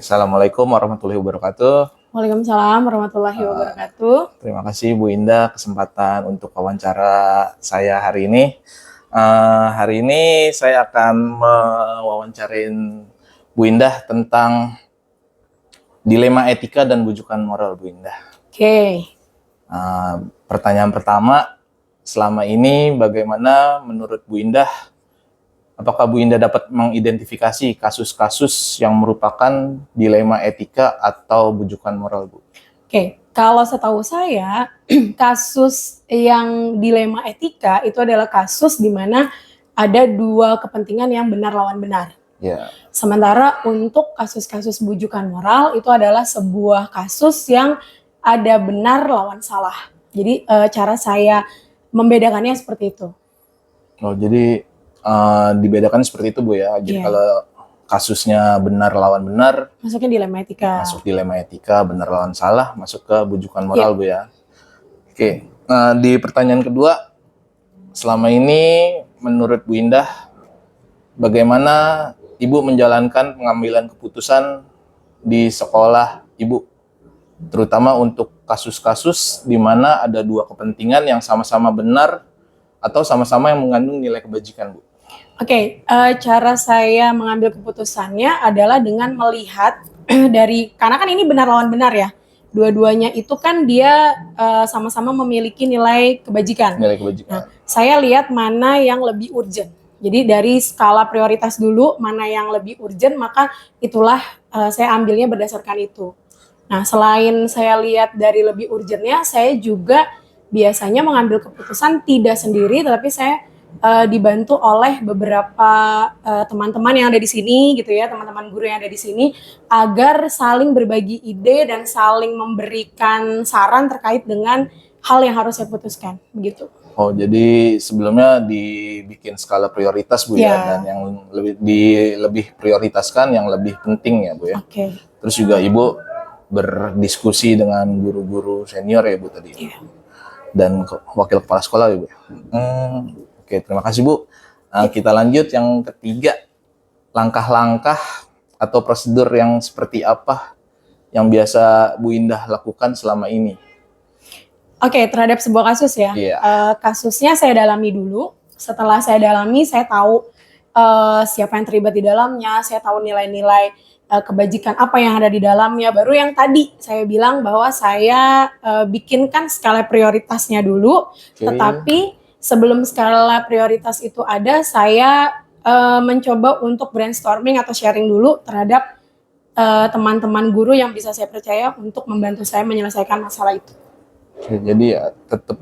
Assalamualaikum warahmatullahi wabarakatuh. Waalaikumsalam warahmatullahi wabarakatuh. Terima kasih Bu Indah kesempatan untuk wawancara saya hari ini. Hari ini saya akan mewawancarain Bu Indah tentang dilema etika dan bujukan moral, Bu Indah. Oke. Pertanyaan pertama, selama ini bagaimana menurut Bu Indah, apakah Bu Indah dapat mengidentifikasi kasus-kasus yang merupakan dilema etika atau bujukan moral, Bu? Oke, kalau setahu saya kasus yang dilema etika itu adalah kasus di mana ada dua kepentingan yang benar lawan benar. Ya. Sementara untuk kasus-kasus bujukan moral itu adalah sebuah kasus yang ada benar lawan salah. Jadi cara saya membedakannya seperti itu. Oh, jadi dibedakan seperti itu, Bu ya. Jadi Iya. kalau kasusnya benar lawan benar, Masuknya dilema etika. masuk dilema etika, benar lawan salah, masuk ke bujukan moral, Iya. Bu ya. Oke, di pertanyaan kedua, selama ini menurut Bu Indah, bagaimana Ibu menjalankan pengambilan keputusan di sekolah Ibu? Terutama untuk kasus-kasus di mana ada dua kepentingan yang sama-sama benar atau sama-sama yang mengandung nilai kebajikan, Bu. Oke, cara saya mengambil keputusannya adalah dengan melihat karena kan ini benar lawan benar ya. Dua-duanya itu kan dia sama-sama memiliki nilai kebajikan. Nilai kebajikan. Nah, saya lihat mana yang lebih urgent. Jadi dari skala prioritas dulu, mana yang lebih urgent, maka itulah saya ambilnya berdasarkan itu. Nah, selain saya lihat dari lebih urgentnya, saya juga biasanya mengambil keputusan tidak sendiri, tetapi saya dibantu oleh beberapa teman-teman yang ada di sini gitu ya, teman-teman guru yang ada di sini, agar saling berbagi ide dan saling memberikan saran terkait dengan hal yang harus saya putuskan, begitu. Oh, jadi sebelumnya dibikin skala prioritas, Bu ya, Ya. dan yang lebih prioritaskan yang lebih penting ya, Bu ya. Oke. Terus juga Ibu berdiskusi dengan guru-guru senior ya, Bu tadi. Iya. Dan wakil kepala sekolah ya, Bu. Oke, terima kasih, Bu. Kita lanjut yang ketiga, langkah-langkah atau prosedur yang seperti apa yang biasa Bu Indah lakukan selama ini? Oke, terhadap sebuah kasus ya. Iya. Kasusnya saya dalami dulu. Setelah saya dalami, saya tahu siapa yang terlibat di dalamnya, saya tahu nilai-nilai kebajikan apa yang ada di dalamnya. Baru yang tadi saya bilang bahwa saya bikinkan skala prioritasnya dulu. Oke. Tetapi sebelum skala prioritas itu ada, saya mencoba untuk brainstorming atau sharing dulu terhadap teman-teman guru yang bisa saya percaya untuk membantu saya menyelesaikan masalah itu. Oke, jadi ya tetap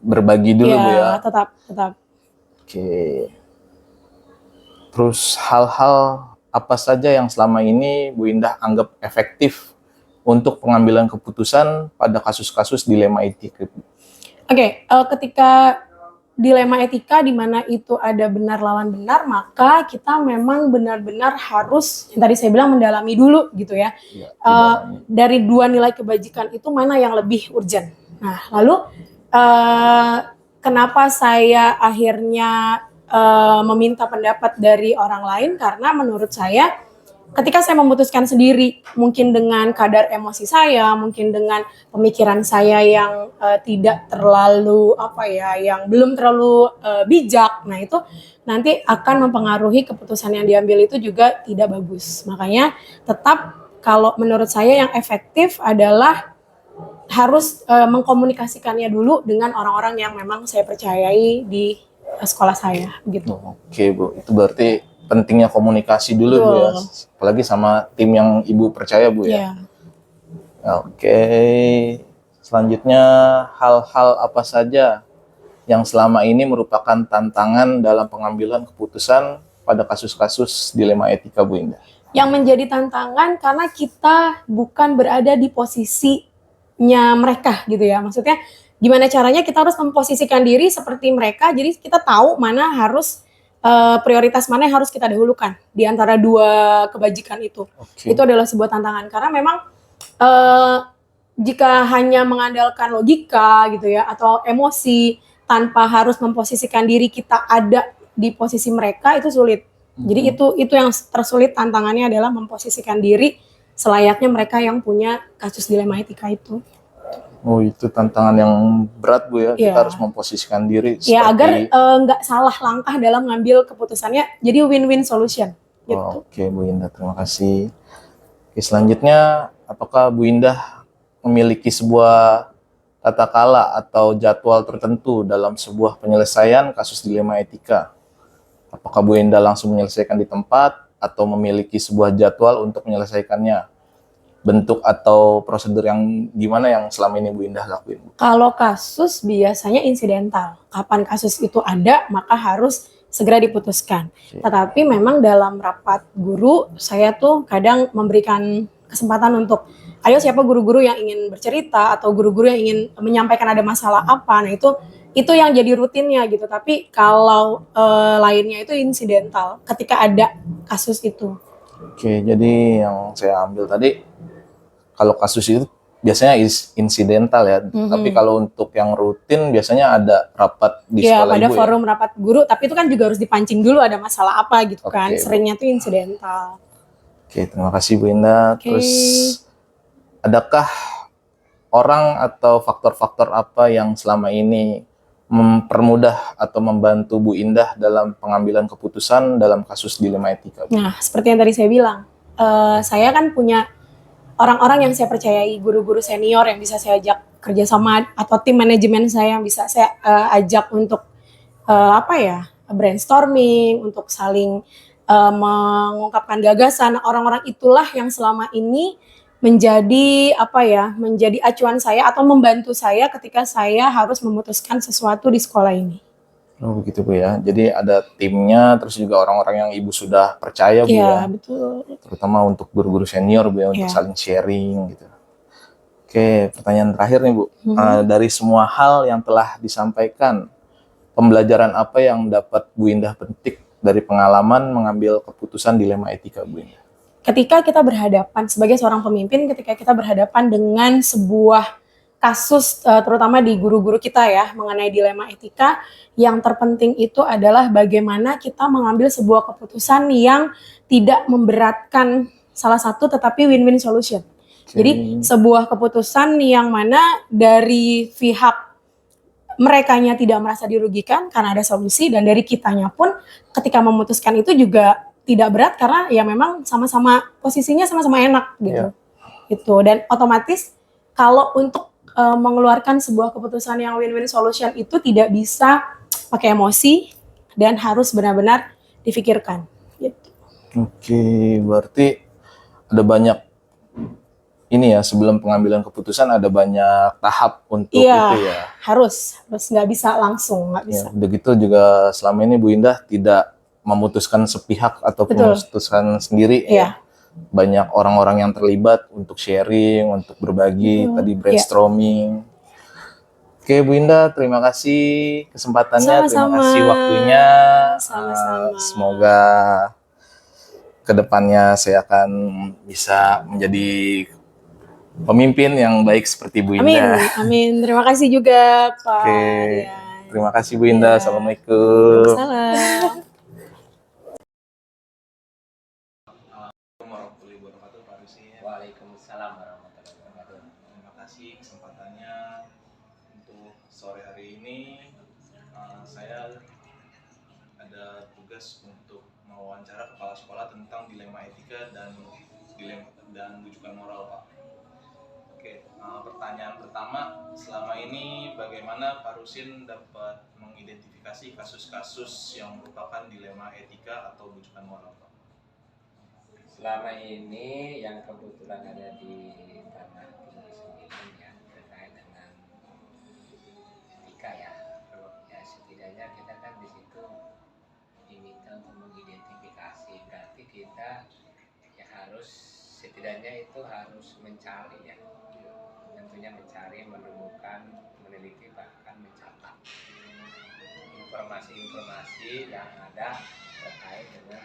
berbagi dulu, Bu ya. Tetap. Oke. Terus hal-hal apa saja yang selama ini Bu Indah anggap efektif untuk pengambilan keputusan pada kasus-kasus dilema etika? Oke, ketika dilema etika di mana itu ada benar lawan benar, maka kita memang benar-benar harus, yang tadi saya bilang, mendalami dulu gitu ya. Ya, Dari dua nilai kebajikan itu mana yang lebih urgent. Nah, lalu kenapa saya akhirnya meminta pendapat dari orang lain? Karena menurut saya ketika saya memutuskan sendiri, mungkin dengan kadar emosi saya, mungkin dengan pemikiran saya yang tidak terlalu yang belum terlalu bijak, nah itu nanti akan mempengaruhi keputusan yang diambil itu juga tidak bagus. Makanya tetap kalau menurut saya yang efektif adalah harus mengkomunikasikannya dulu dengan orang-orang yang memang saya percayai di sekolah saya, gitu. Oke, Bu, itu berarti pentingnya komunikasi dulu, Bu ya, apalagi sama tim yang Ibu percaya, Bu ya. Oke, selanjutnya hal-hal apa saja yang selama ini merupakan tantangan dalam pengambilan keputusan pada kasus-kasus dilema etika, Bu Indah? Yang menjadi tantangan karena kita bukan berada di posisinya mereka gitu ya, maksudnya gimana caranya kita harus memposisikan diri seperti mereka, jadi kita tahu mana harus prioritas mana yang harus kita dahulukan di antara dua kebajikan itu. Oke. Itu adalah sebuah tantangan karena memang jika hanya mengandalkan logika gitu ya atau emosi tanpa harus memposisikan diri kita ada di posisi mereka, itu sulit. Jadi itu yang tersulit, tantangannya adalah memposisikan diri selayaknya mereka yang punya kasus dilema etika itu. Oh, itu tantangan yang berat Bu ya. Kita harus Ya, memposisikan diri ya agar seperti nggak salah langkah dalam ngambil keputusannya, jadi win-win solution gitu. Oke, Bu Indah, terima kasih. Oke, selanjutnya, apakah Bu Indah memiliki sebuah tata kala atau jadwal tertentu dalam sebuah penyelesaian kasus dilema etika? Apakah Bu Indah langsung menyelesaikan di tempat atau memiliki sebuah jadwal untuk menyelesaikannya? Bentuk atau prosedur yang gimana yang selama ini Bu Indah lakuin? Kalau kasus biasanya insidental. Kapan kasus itu ada, maka harus segera diputuskan. Tetapi memang dalam rapat guru, saya tuh kadang memberikan kesempatan untuk, ayo siapa guru-guru yang ingin bercerita atau guru-guru yang ingin menyampaikan ada masalah apa. Nah itu yang jadi rutinnya gitu. Tapi kalau lainnya itu insidental ketika ada kasus itu. Oke, jadi yang saya ambil tadi, kalau kasus itu biasanya insidental ya. Tapi kalau untuk yang rutin biasanya ada rapat di Ya, sekolah pada Ibu ya. forum rapat guru, tapi itu kan juga harus dipancing dulu ada masalah apa gitu kan. Oke, Bu. Seringnya tuh insidental. Oke, terima kasih Bu Indah. Oke. Terus adakah orang atau faktor-faktor apa yang selama ini mempermudah atau membantu Bu Indah dalam pengambilan keputusan dalam kasus dilema etika, Bu? Nah, seperti yang tadi saya bilang, saya kan punya orang-orang yang saya percayai, guru-guru senior yang bisa saya ajak kerjasama atau tim manajemen saya yang bisa saya ajak untuk apa ya, brainstorming, untuk saling mengungkapkan gagasan. Orang-orang itulah yang selama ini menjadi apa ya, menjadi acuan saya atau membantu saya ketika saya harus memutuskan sesuatu di sekolah ini. Oh begitu Bu ya. Jadi ada timnya, terus juga orang-orang yang Ibu sudah percaya Bu ya. Iya, betul. Terutama untuk guru-guru senior Bu ya, untuk Iya. saling sharing gitu. Oke, pertanyaan terakhir nih Bu. Dari semua hal yang telah disampaikan, pembelajaran apa yang dapat Bu Indah petik dari pengalaman mengambil keputusan dilema etika Bu Indah? Ketika kita berhadapan sebagai seorang pemimpin, ketika kita berhadapan dengan sebuah kasus, terutama di guru-guru kita ya, mengenai dilema etika, yang terpenting itu adalah bagaimana kita mengambil sebuah keputusan yang tidak memberatkan salah satu, tetapi win-win solution. Jadi sebuah keputusan yang mana dari pihak merekanya tidak merasa dirugikan karena ada solusi, dan dari kitanya pun ketika memutuskan itu juga tidak berat karena ya memang sama-sama posisinya sama-sama enak gitu. Itu, dan otomatis kalau untuk mengeluarkan sebuah keputusan yang win-win solution itu tidak bisa pakai emosi dan harus benar-benar difikirkan gitu. Oke, berarti ada banyak ini ya, sebelum pengambilan keputusan ada banyak tahap untuk Iya, itu ya. harus nggak bisa langsung, nggak bisa. Ya, udah gitu juga selama ini Bu Indah tidak memutuskan sepihak ataupun Betul. memutuskan sendiri Iya. ya. Banyak orang-orang yang terlibat untuk sharing, untuk berbagi, tadi brainstorming. Oke Bu Indah, terima kasih kesempatannya, terima Sama-sama. kasih waktunya. Sama-sama. Semoga kedepannya saya akan bisa menjadi pemimpin yang baik seperti Bu Amin, Indah. amin. Terima kasih juga Pak Oke, Rian. terima kasih Bu Indah. Ya. Assalamualaikum. Waalaikumsalam. Waalaikumsalam warahmatullahi wabarakatuh. Terima kasih kesempatannya untuk sore hari ini. Saya ada tugas untuk mewawancara kepala sekolah tentang dilema etika dan rujukan moral, Pak. Oke, pertanyaan pertama, selama ini bagaimana Pak Rusin dapat mengidentifikasi kasus-kasus yang merupakan dilema etika atau rujukan moral, Pak? Selama ini yang kebetulan ada di tanah tinggi sendiri ya terkait dengan etika ya. Ya setidaknya kita kan di situ diminta untuk mengidentifikasi, berarti kita ya harus setidaknya itu harus mencari ya, tentunya mencari, menemukan, meneliti, bahkan mencatat informasi-informasi yang ada terkait dengan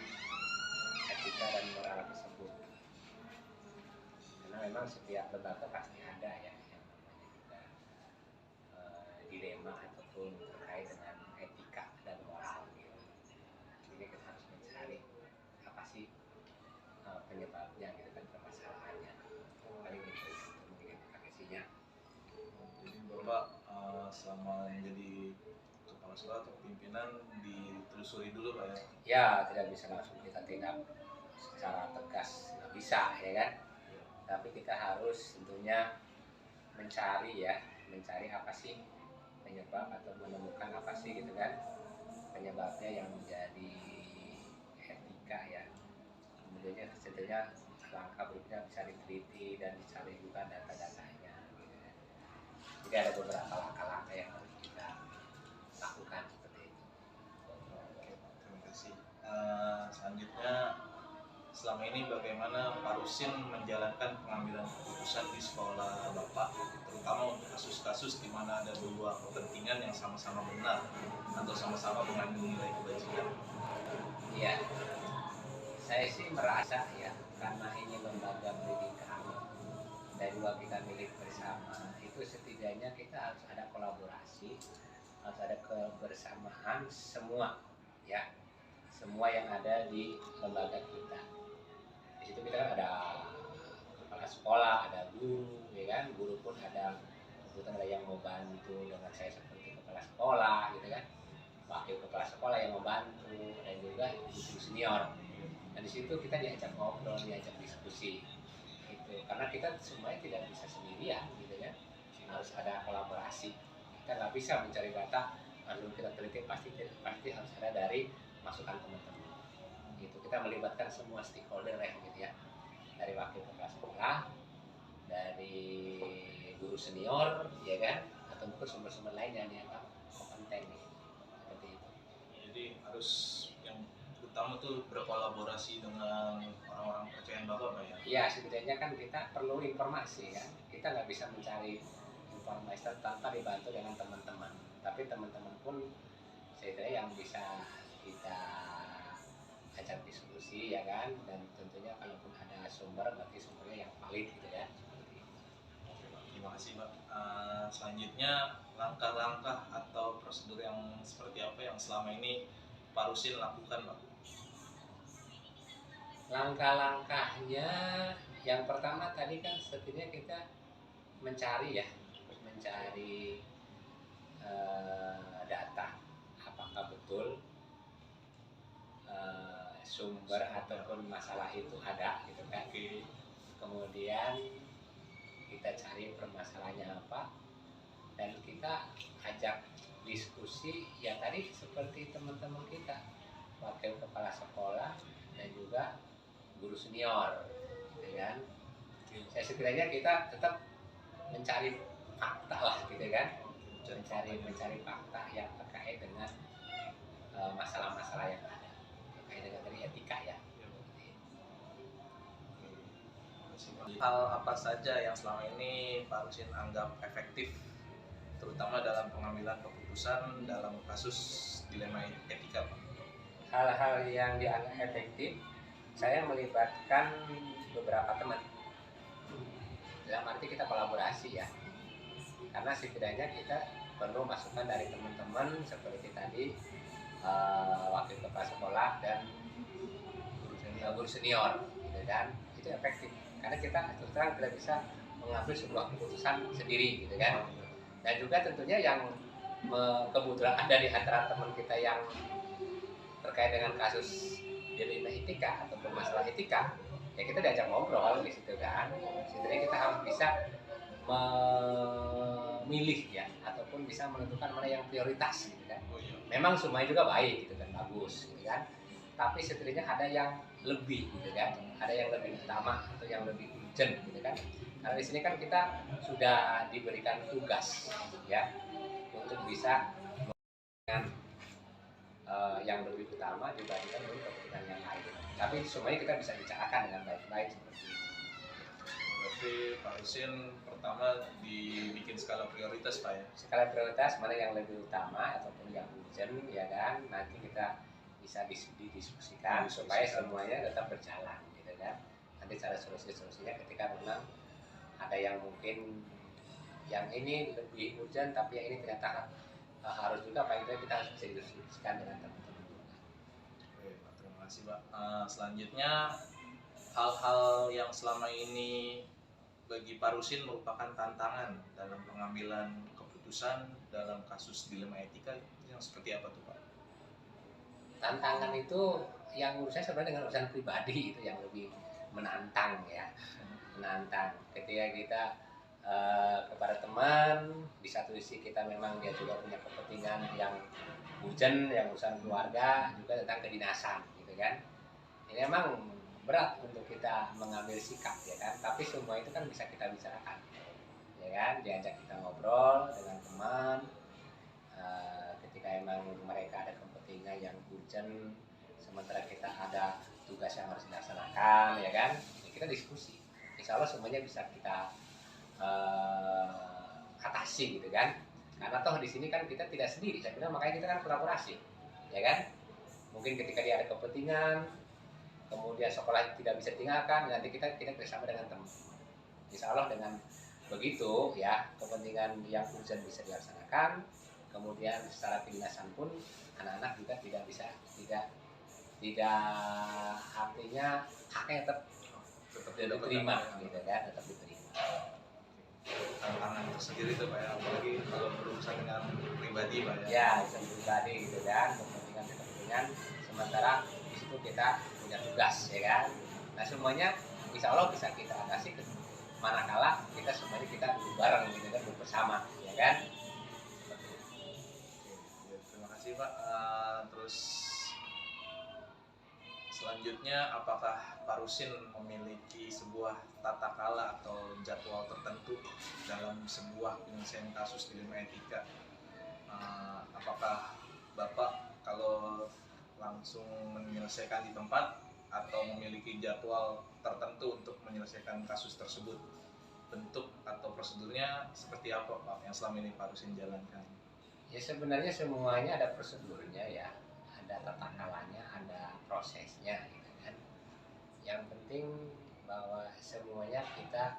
etika dan moral tersebut. Karena memang setiap lembaga pasti ada ya yang namanya juga dilema ataupun terkait dengan etika dan moral gitu. Jadi kita harus mencari berikutnya gitu kan permasalahannya. Paling itu mungkin informasinya. Jadi Bapak selama menjadi kepala sekolah atau pimpinan ditelusuri dulu Pak ya? Ya tidak bisa langsung kita tindak secara tegas, nggak bisa ya kan. Tapi kita harus tentunya mencari apa sih penyebab atau menemukan apa sih gitu kan penyebabnya yang menjadi etika ya. Kemudian tentunya langkah berikutnya bisa diteliti dan dicari juga data-datanya gitu kan. Jadi ada beberapa langkah-langkah yang harus kita lakukan seperti itu. Oke, terima kasih. Selanjutnya, selama ini bagaimana Pak Rusin menjalankan pengambilan keputusan di sekolah Bapak, terutama untuk kasus-kasus di mana ada dua kepentingan yang sama-sama benar atau sama-sama mengandung nilai kebajikan? Iya, saya sih merasa ya karena ini lembaga pendidikan dan juga kita milik bersama, itu setidaknya kita harus ada kolaborasi, harus ada kebersamaan semua ya, semua yang ada di lembaga kita. Di situ kita kan ada kepala sekolah, ada guru, ya kan, guru pun ada kebetulan ada yang mau bantu dengan saya seperti kepala sekolah, gitu kan, wakil kepala sekolah yang membantu dan juga guru senior. Dan di situ kita diajak ngobrol, diajak diskusi, gitu. Karena kita semuanya tidak bisa sendirian, gitu kan, harus ada kolaborasi. Kita nggak bisa mencari data lalu kita teliti pasti harus ada dari masukan teman-teman. Gitu. Kita melibatkan semua stakeholder ya, gitu ya, dari wakil kepala sekolah, dari guru senior, ya kan, atau mungkin sumber-sumber lain yang dianggap kompeten nih, seperti itu. Jadi harus yang utama tuh berkolaborasi dengan orang-orang kepercayaan Bapak Pak ya? Iya, setidaknya kan kita perlu informasi kan. Kita nggak bisa mencari informasi tanpa dibantu dengan teman-teman. Tapi teman-teman pun setidaknya yang bisa kita ajak diskusi ya kan. Dan tentunya kalaupun ada sumber, berarti sumbernya yang valid gitu ya. Seperti itu. Terima kasih Pak. Selanjutnya langkah-langkah atau prosedur yang seperti apa yang selama ini Pak Rusin lakukan Pak? Langkah-langkahnya yang pertama tadi kan setidaknya kita mencari ya, mencari data apakah betul sumber ataupun masalah itu ada gitu kan. Kemudian kita cari permasalahannya apa dan kita ajak diskusi ya tadi seperti teman-teman kita, wakil kepala sekolah dan juga guru senior, gitu kan. Saya setidaknya kita tetap mencari fakta lah, gitu kan, mencari fakta yang terkait dengan masalah-masalah yang ada terkait dengan dari etika ya. Hal apa saja yang selama ini Pak Rusin anggap efektif, terutama dalam pengambilan keputusan dalam kasus dilema etika Pak? Hal-hal yang dianggap efektif, saya melibatkan beberapa teman. Dalam arti kita kolaborasi ya, karena setidaknya kita perlu masukan dari teman-teman seperti tadi wakil kepala sekolah dan guru senior, gitu kan. Itu efektif karena kita terus terang tidak bisa mengambil sebuah keputusan sendiri, gitu kan. Dan juga tentunya yang kebetulan ada di antara teman kita yang terkait dengan kasus dilema etika ataupun masalah etika, ya kita diajak ngobrol di situ kan. Setidaknya kita harus bisa memilih ya ataupun bisa menentukan mana yang prioritas, gitu kan. Memang semuanya juga baik gitu kan, bagus gitu kan, tapi setidaknya ada yang lebih gitu kan, ada yang lebih utama atau yang lebih urgent gitu kan. Karena di sini kan kita sudah diberikan tugas ya untuk bisa dengan yang lebih utama dibandingkan dengan kepentingan yang lain. Tapi semuanya kita bisa bicarakan dengan baik-baik seperti itu. Berarti Pak Rusin pertama dibikin skala prioritas Pak ya? Skala prioritas mana yang lebih utama ataupun yang urgent ya kan, nanti kita bisa didiskusikan supaya semuanya tetap berjalan gitu kan. Nanti cara solusinya ketika memang ada yang mungkin yang ini lebih urgent tapi yang ini ternyata harus juga paling tidak kita harus bisa didiskusikan dengan teman-teman. Oke Pak, terima kasih Pak. Selanjutnya hal-hal yang selama ini bagi Pak Rusin merupakan tantangan dalam pengambilan keputusan dalam kasus dilema etika yang seperti apa tuh Pak? Tantangan itu yang menurut saya sebenarnya dengan urusan pribadi itu yang lebih menantang ya, menantang ketika kita kepada teman, di satu sisi kita memang dia juga punya kepentingan yang urgent, yang urusan keluarga, juga tentang kedinasan gitu kan. Ini memang berat untuk kita mengambil sikap ya kan, tapi semua itu kan bisa kita bicarakan ya kan, diajak kita ngobrol dengan teman. Ketika emang mereka ada kepentingan yang urgent, sementara kita ada tugas yang harus dilaksanakan ya kan, ya kita diskusi, insya Allah semuanya bisa kita atasi gitu kan, karena toh di sini kan kita tidak sendiri, saya bilang makanya kita kan kolaborasi ya kan. Mungkin ketika dia ada kepentingan, kemudian sekolah tidak bisa ditinggalkan, nanti kita bersama dengan teman, insya Allah dengan begitu ya kepentingan yang urgent bisa dilaksanakan, kemudian secara kedinasan pun anak-anak juga tidak artinya haknya tetap diterima gitu kan, tetap diterima. Tantangan tersendiri tuh Pak ya, apalagi kalau berurusan dengan pribadi Pak ya. Ya, bisa pribadi gitu kan, kepentingan, sementara di situ kita punya tugas ya kan. Nah semuanya insya Allah bisa kita atasi manakala kita semuanya kita duduk bareng gitu kan, duduk bersama ya kan. Ya, terima kasih Pak. Terus selanjutnya, apakah Pak Rusin memiliki sebuah tata kala atau jadwal tertentu dalam sebuah penyelesaian kasus dilema etika? Apakah Bapak kalau langsung menyelesaikan di tempat atau memiliki jadwal tertentu untuk menyelesaikan kasus tersebut? Bentuk atau prosedurnya seperti apa Pak yang selama ini Pak Rusin jalankan? Ya sebenarnya semuanya ada prosedurnya ya, ada tata kalanya, ada prosesnya gitu kan. Yang penting bahwa semuanya kita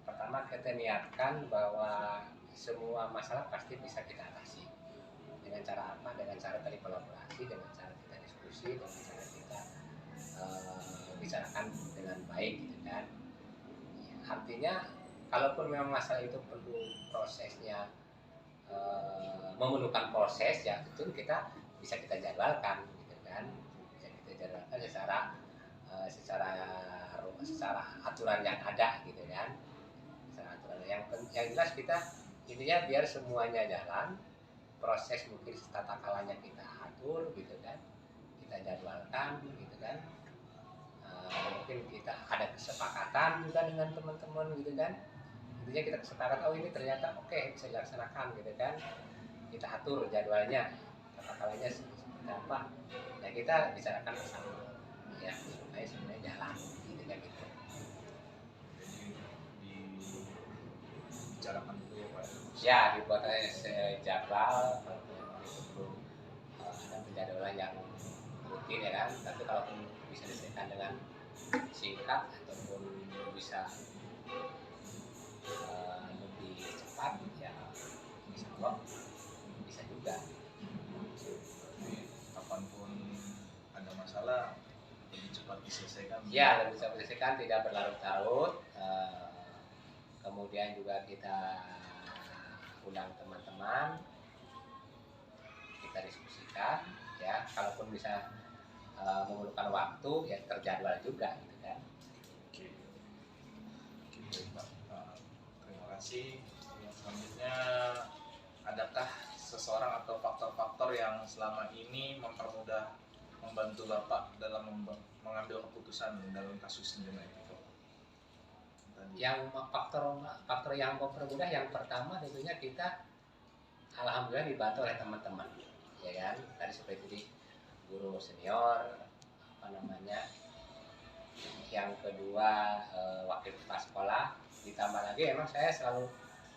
pertama kita niatkan bahwa semua masalah pasti bisa kita atasi. Dengan cara apa? Dengan cara tadi kolaborasi, dengan cara kita diskusi, dengan cara kita bicarakan dengan baik gitu kan. Ya, artinya kalaupun memang masalah itu perlu prosesnya, memerlukan proses ya, tentu kita bisa kita jadwalkan gitu kan, bisa kita jadwalkan secara aturan yang ada gitu kan, secara aturan yang jelas kita intinya biar semuanya jalan, proses mungkin tata kalanya kita atur gitu kan, kita jadwalkan gitu kan. Mungkin kita ada kesepakatan juga dengan teman-teman gitu kan, intinya kita kesepakatan oh ini ternyata oke, bisa dilaksanakan gitu kan, kita atur jadwalnya, tata kalanya seperti apa ya, kita bicarakan bersama ya supaya semuanya jalan gitu kan gitu. Jadi dibicarakan dulu Pak Ya dibuat jadwal, itu ada penjadwalan yang rutin ya kan, tapi kalaupun bisa diselesaikan dengan singkat ataupun bisa lebih cepat ya bisa kok, bisa juga. Jadi kapanpun ada masalah lebih cepat diselesaikan. Ya lebih cepat diselesaikan, tidak berlarut-larut. Kemudian juga kita undang teman-teman, kita diskusikan ya, kalaupun bisa memerlukan waktu ya terjadwal juga gitu kan. Oke. Oke, baik Pak. Terima kasih. Yang selanjutnya, adakah seseorang atau faktor-faktor yang selama ini membantu Bapak dalam mengambil keputusan dalam kasus dilema etika? Yang faktor yang mempermudah, yang pertama tentunya kita alhamdulillah dibantu oleh teman-teman ya kan, tadi seperti guru senior apa namanya, yang kedua wakil kepala sekolah, ditambah lagi emang saya selalu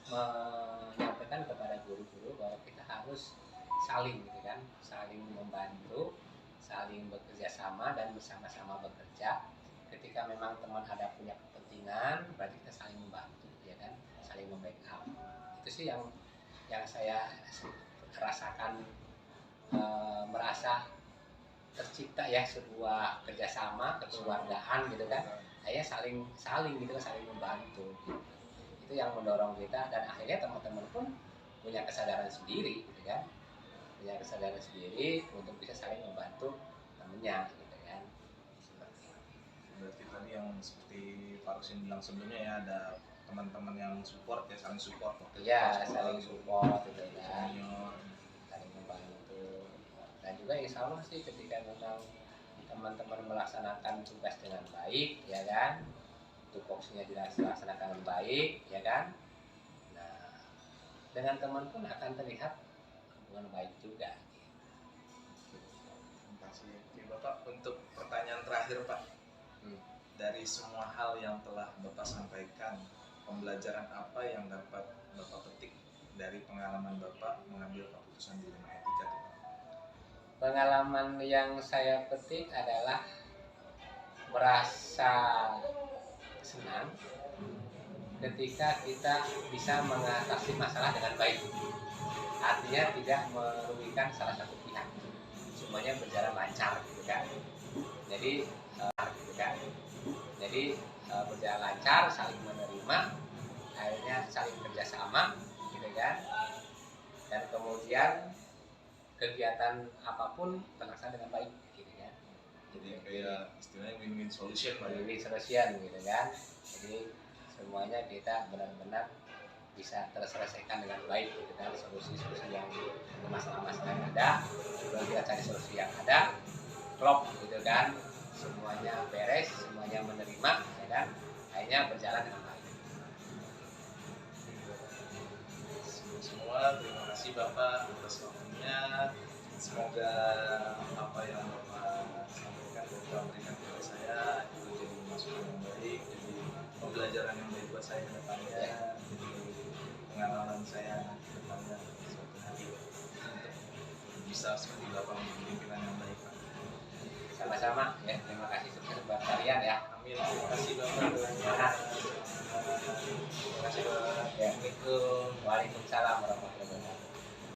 menyampaikan kepada guru-guru bahwa kita harus saling gitu kan, saling membantu, saling bekerja sama dan bersama-sama bekerja. Ketika memang teman ada punya kepentingan, berarti kita saling membantu ya kan, saling membackup. Itu sih yang saya rasakan, merasa tercipta ya sebuah kerjasama kekeluargaan gitu kan, akhirnya saling gitu kan, saling membantu. Itu yang mendorong kita, dan akhirnya teman-teman pun punya kesadaran sendiri gitu kan, punya kesadaran sendiri untuk bisa saling membantu temennya gitu kan. Seperti itu. Berarti tadi yang seperti Pak Rusin bilang sebelumnya ya, ada teman-teman yang support ya, saling support waktu itu Iya, pas saling support gitu kan, senior. saling membantu. Dan juga insya Allah sih ketika memang teman-teman melaksanakan tugas dengan baik ya kan, tupoksinya dilaksanakan dengan baik ya kan, nah dengan teman pun akan terlihat hubungan baik juga. Terima kasih. Oke Bapak, untuk pertanyaan terakhir Pak, dari semua hal yang telah Bapak sampaikan, pembelajaran apa yang dapat Bapak petik dari pengalaman Bapak mengambil keputusan di Lima Etika tuh Pak? Pengalaman yang saya petik adalah merasa senang ketika kita bisa mengatasi masalah dengan baik. Artinya tidak merugikan salah satu pihak, semuanya berjalan lancar gitu kan. Jadi gitu kan. Jadi berjalan lancar, saling menerima, akhirnya saling kerjasama gitu kan. Dan kemudian kegiatan apapun terlaksana dengan baik gitu kan. Jadi kayak istilahnya win-win solution Pak. Win-win solution gitu kan. Jadi semuanya kita benar-benar bisa terselesaikan dengan baik gitu kan, solusi-solusi yang masalah-masalah yang ada, juga kita cari solusi yang ada, klop gitu kan, semuanya beres, semuanya menerima ya kan, akhirnya berjalan dengan baik. Semua terima kasih Bapak atas waktunya. Semoga apa yang Bapak sampaikan dan Bapak berikan kepada saya itu jadi masukan yang baik, jadi pembelajaran yang baik buat saya ke depannya, jadi pengalaman saya ke depannya suatu hari untuk bisa seperti Bapak menjadi pimpinan yang baik Pak. Sama-sama ya, terima kasih sukses buat kalian ya. Amin. Terima kasih Bapak. Semangat. Terima kasih Bapak. Ya. Waalaikumsalam warahmatullahi wabarakatuh.